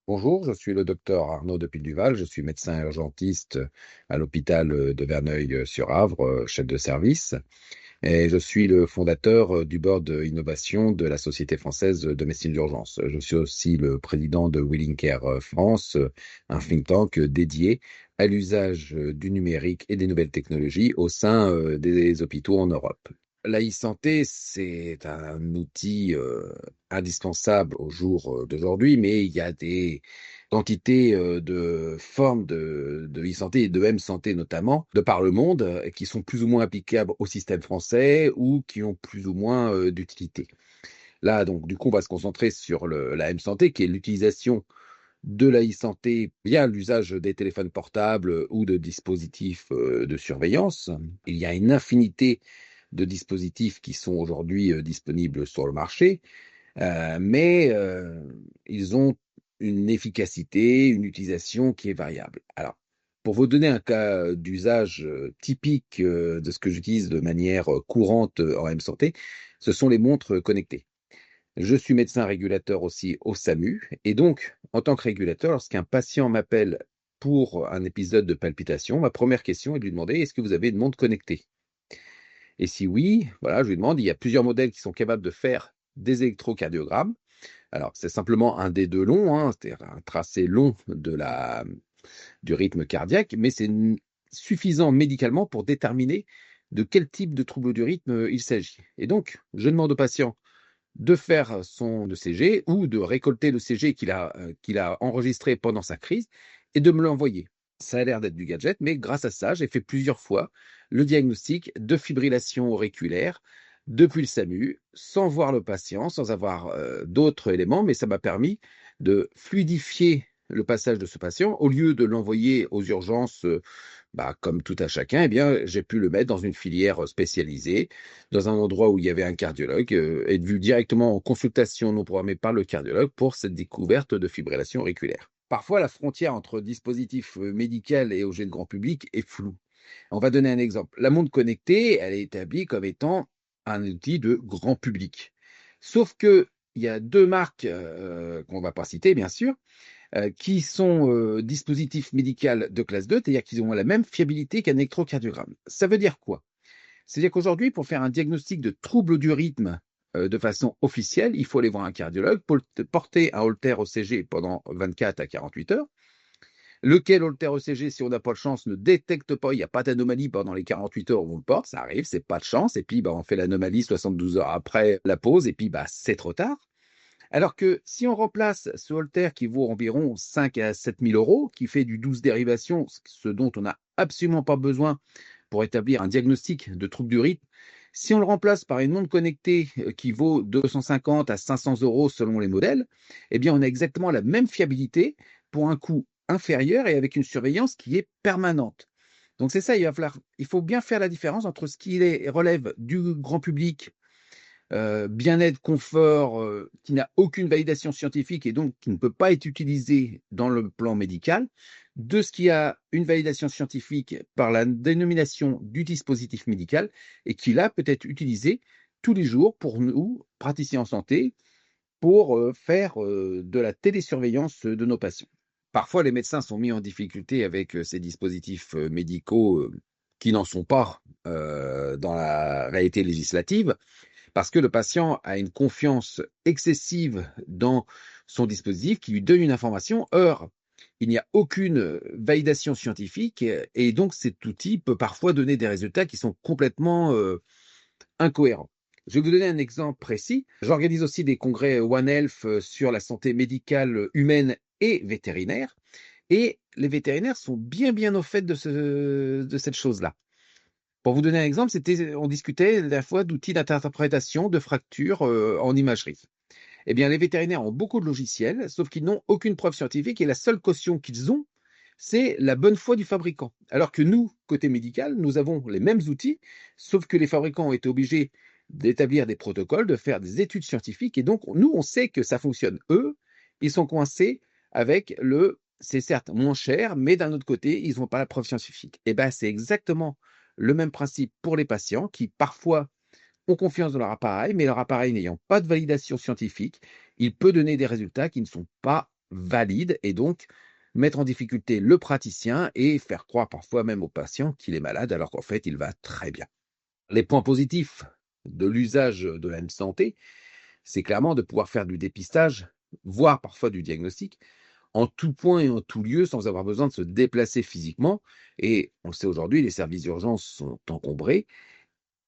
Bonjour, je suis le docteur Arnaud de Pilduval, je suis médecin urgentiste à l'hôpital de Verneuil-sur-Avre, chef de service, et je suis le fondateur du board innovation de la Société française de médecine d'urgence. Je suis aussi le président de Willing Care France, un think tank dédié à l'usage du numérique et des nouvelles technologies au sein des hôpitaux en Europe. La e-santé, c'est un outil indispensable au jour d'aujourd'hui, mais il y a des quantités de formes de e-santé et de m-santé notamment, de par le monde, qui sont plus ou moins applicables au système français ou qui ont plus ou moins d'utilité. Là, donc, du coup, on va se concentrer sur la m-santé, qui est l'utilisation de la e-santé via l'usage des téléphones portables ou de dispositifs de surveillance. Il y a une infinité de dispositifs qui sont aujourd'hui disponibles sur le marché, mais ils ont une efficacité, une utilisation qui est variable. Alors, pour vous donner un cas d'usage typique de ce que j'utilise de manière courante en M-Santé, ce sont les montres connectées. Je suis médecin régulateur aussi au SAMU, et donc, en tant que régulateur, lorsqu'un patient m'appelle pour un épisode de palpitation, ma première question est de lui demander: est-ce que vous avez une montre connectée? Et si oui, voilà, je lui demande, il y a plusieurs modèles qui sont capables de faire des électrocardiogrammes. Alors, c'est simplement un des deux longs, hein, c'est-à-dire un tracé long du rythme cardiaque, mais c'est suffisant médicalement pour déterminer de quel type de trouble du rythme il s'agit. Et donc, je demande au patient de faire son ECG ou de récolter le CG qu'il a enregistré pendant sa crise et de me l'envoyer. Ça a l'air d'être du gadget, mais grâce à ça, j'ai fait plusieurs fois le diagnostic de fibrillation auriculaire depuis le SAMU, sans voir le patient, sans avoir d'autres éléments, mais ça m'a permis de fluidifier le passage de ce patient. Au lieu de l'envoyer aux urgences, comme tout à chacun, eh bien, j'ai pu le mettre dans une filière spécialisée, dans un endroit où il y avait un cardiologue, et vu directement en consultation non programmée par le cardiologue pour cette découverte de fibrillation auriculaire. Parfois, la frontière entre dispositif médical et objet de grand public est floue. On va donner un exemple. La montre connectée, elle est établie comme étant un outil de grand public. Sauf que il y a deux marques qu'on ne va pas citer, bien sûr, qui sont dispositifs médicaux de classe 2, c'est-à-dire qu'ils ont la même fiabilité qu'un électrocardiogramme. Ça veut dire quoi? C'est-à-dire qu'aujourd'hui, pour faire un diagnostic de trouble du rythme de façon officielle, il faut aller voir un cardiologue, porter un holter ECG pendant 24 à 48 heures, lequel holter ECG, si on n'a pas de chance, ne détecte pas, il n'y a pas d'anomalie pendant les 48 heures où on le porte, ça arrive, c'est pas de chance, et puis on fait l'anomalie 72 heures après la pause, et puis c'est trop tard. Alors que si on remplace ce holter qui vaut environ 5 à 7 000 euros, qui fait du 12 dérivations, ce dont on n'a absolument pas besoin pour établir un diagnostic de trouble du rythme, si on le remplace par une montre connectée qui vaut 250 à 500 euros selon les modèles, eh bien on a exactement la même fiabilité pour un coût inférieur et avec une surveillance qui est permanente. Donc c'est ça, il faut bien faire la différence entre ce qui relève du grand public, bien-être, confort, qui n'a aucune validation scientifique et donc qui ne peut pas être utilisé dans le plan médical, de ce qui a une validation scientifique par la dénomination du dispositif médical et qui là peut être utilisé tous les jours pour nous, praticiens en santé, pour faire de la télésurveillance de nos patients. Parfois, les médecins sont mis en difficulté avec ces dispositifs médicaux qui n'en sont pas dans la réalité législative, parce que le patient a une confiance excessive dans son dispositif qui lui donne une information. Or, il n'y a aucune validation scientifique et donc cet outil peut parfois donner des résultats qui sont complètement incohérents. Je vais vous donner un exemple précis. J'organise aussi des congrès One Health sur la santé médicale humaine et vétérinaire. Et les vétérinaires sont bien au fait de cette chose-là. Pour vous donner un exemple, on discutait la dernière fois d'outils d'interprétation de fractures en imagerie. Eh bien, les vétérinaires ont beaucoup de logiciels, sauf qu'ils n'ont aucune preuve scientifique et la seule caution qu'ils ont, c'est la bonne foi du fabricant. Alors que nous, côté médical, nous avons les mêmes outils, sauf que les fabricants ont été obligés d'établir des protocoles, de faire des études scientifiques, et donc nous, on sait que ça fonctionne. Eux, ils sont coincés avec c'est certes moins cher, mais d'un autre côté, ils n'ont pas la preuve scientifique. Et bien, c'est exactement le même principe pour les patients qui parfois ont confiance dans leur appareil, mais leur appareil n'ayant pas de validation scientifique, il peut donner des résultats qui ne sont pas valide et donc mettre en difficulté le praticien et faire croire parfois même au patient qu'il est malade alors qu'en fait il va très bien. Les points positifs de l'usage de la santé, c'est clairement de pouvoir faire du dépistage, voire parfois du diagnostic, en tout point et en tout lieu sans avoir besoin de se déplacer physiquement. Et on le sait aujourd'hui, les services d'urgence sont encombrés.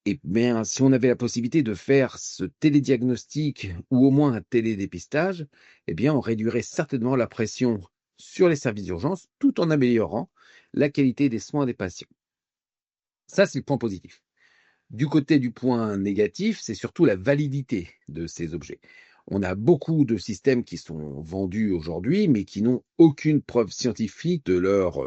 Et bien, si on avait la possibilité de faire ce télédiagnostic ou au moins un télédépistage, eh bien, on réduirait certainement la pression sur les services d'urgence tout en améliorant la qualité des soins des patients. Ça, c'est le point positif. Du côté du point négatif, c'est surtout la validité de ces objets. On a beaucoup de systèmes qui sont vendus aujourd'hui, mais qui n'ont aucune preuve scientifique de leur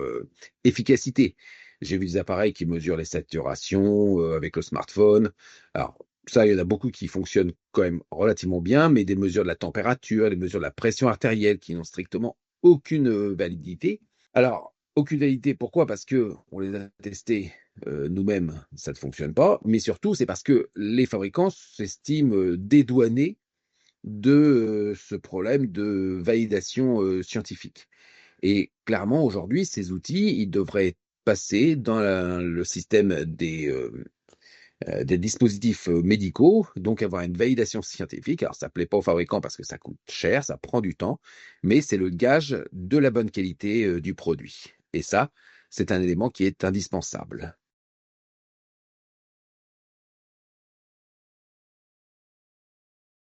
efficacité. J'ai vu des appareils qui mesurent les saturations avec le smartphone. Alors, ça, il y en a beaucoup qui fonctionnent quand même relativement bien, mais des mesures de la température, des mesures de la pression artérielle qui n'ont strictement aucune validité. Alors, aucune validité, pourquoi? Parce que on les a testés nous-mêmes, ça ne fonctionne pas, mais surtout, c'est parce que les fabricants s'estiment dédouanés de ce problème de validation scientifique. Et clairement, aujourd'hui, ces outils, ils devraient passer dans le système des dispositifs médicaux, donc avoir une validation scientifique. Alors, ça ne plaît pas aux fabricants parce que ça coûte cher, ça prend du temps, mais c'est le gage de la bonne qualité du produit. Et ça, c'est un élément qui est indispensable.